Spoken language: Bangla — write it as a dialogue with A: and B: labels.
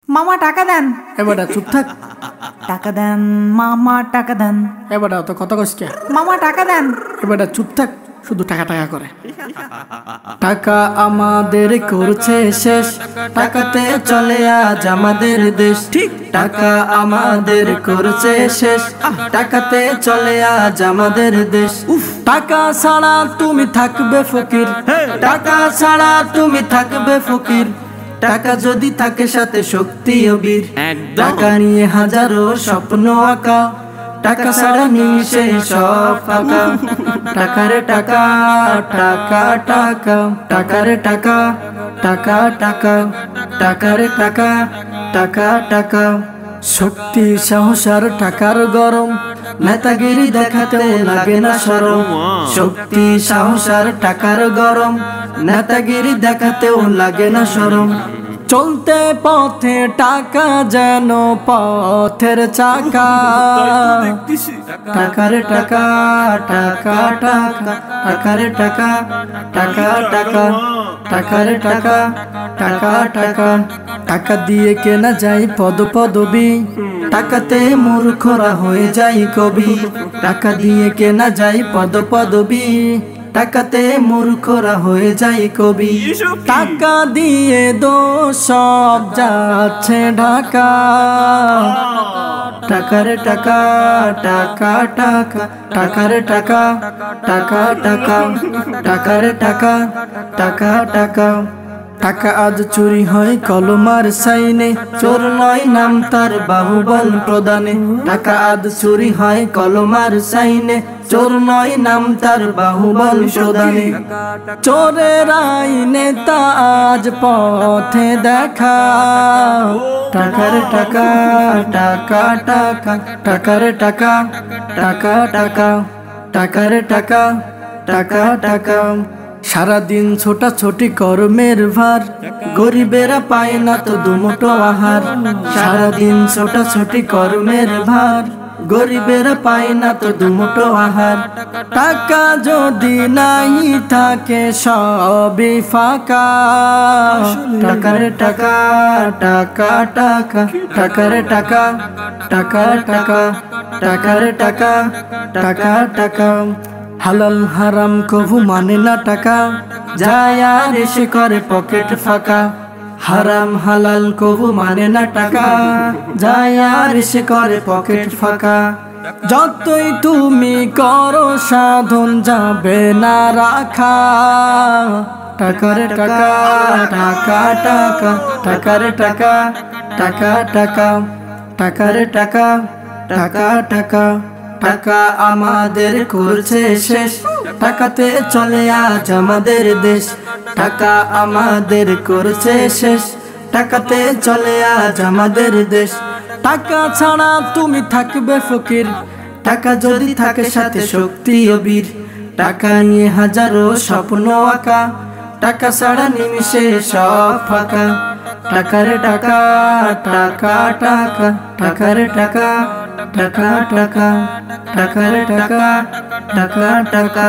A: মামা টাকা দেন।
B: এবারে চুপ থাক।
A: টাকা দেন মামা, টাকা দেন।
B: এবারে তো কত কষ্ট।
A: মামা টাকা দেন।
B: এবারে চুপ থাক, শুধু টাকা টাকা করে। টাকা আমাদের করছে শেষ, টাকাতে চলে আজ আমাদের দেশ। ঠিক, টাকা আমাদের করছে শেষ, টাকাতে চলে আজ আমাদের দেশ। টাকা ছাড়া তুমি থাকবে ফকির, টাকা ছাড়া তুমি থাকবে ফকির। টাকা যদি থাকে সাথে শক্তি ও বীর, টাকা নিয়ে হাজারো স্বপ্ন আঁকা। টাকা ছাড়া নিমিশে সব ফাঁকা। টাকারে টাকা, টাকা টাকা, টাকারে টাকা, টাকা টাকা, টাকারে টাকা, টাকা টাকা। শক্তি সাহস আর টাকার গরম, নেতাগিরি দেখাতেও লাগে না শরম। শক্তি সাহস আর টাকার গরম, নেতাগিরি দেখাতেও লাগে না শরম। চলতে পথে টাকা যেন পথের চাকা। টাকারে টাকা, টাকা টাকা, টাকারে টাকা, টাকা টাকা, টাকারে টাকা, টাকা টাকা। টাকা দিয়ে কেনা যায় পদ পদবী, টাকাতে মূর্খরা হয়ে যায় কবি। টাকা দিয়ে কেনা যায় পদ পদবী, টাকাতে মূর্খরা হয়ে যায় কবি। টাকা দিয়ে দোষ সব যাচ্ছে ঢাকা। টাকারে টাকা, টাকা টাকা, টাকারে টাকা, টাকা টাকা, টাকারে টাকা, টাকা টাকা। টাকা আজ চুরি হয় কলমার সাইনে, চোর নয় নাম তার বাহুবল প্রদানে। টাকা আজ চুরি হয় কলমার সাইনে, চোর নয় নাম তার বাহুবল প্রদানে। চোরের আইনে তা আজ পথে দেখা। টাকার টাকা, টাকা টাকা, টাকার টাকা, টাকা টাকা, টাকার টাকা, টাকা টাকা। সারাদিন ছোটাছুটি কর্মের ভার, গরিবেরা পায় না তো দুমুঠো আহার। সারাদিন ছোটাছুটি কর্মের ভার, গরিবেরা পায় না তো দুমুঠো আহার। টাকা যদি নাই থাকে সবই ফাঁকা। টাকার টাকা, টাকা টাকা, টাকার টাকা, টাকা টাকা, টাকার টাকা, টাকা টাকা। হালাল হারাম কভু মানে না টাকা, যায় আর এসে করে পকেট ফাঁকা। হারাম হালাল কভু মানে না টাকা, যায় আর এসে করে পকেট ফাঁকা। যতই তুমি করো সাধন যাবে না রাখা। টাকার টাকা, টাকা টাকা, টাকার টাকা, টাকা টাকা, টাকার টাকা, টাকা টাকা। টাকা আমাদের করছে শেষ, টাকাতে চলে আজ আমাদের দেশ। টাকা আমাদের করছে শেষ, টাকাতে চলে আজ আমাদের দেশ। টাকা ছাড়া তুমি থাকবে ফকির, টাকা যদি থাকে সাথে শক্তি ও বীর। টাকা নিয়ে হাজারো স্বপ্ন আঁকা, টাকা ছাড়া নিমিশে সব ফাঁকা। টাকার টাকা, টাকা টাকা, টাকার টাকা, টাকা টাকা, টাকার টাকা, টাকা টাকা।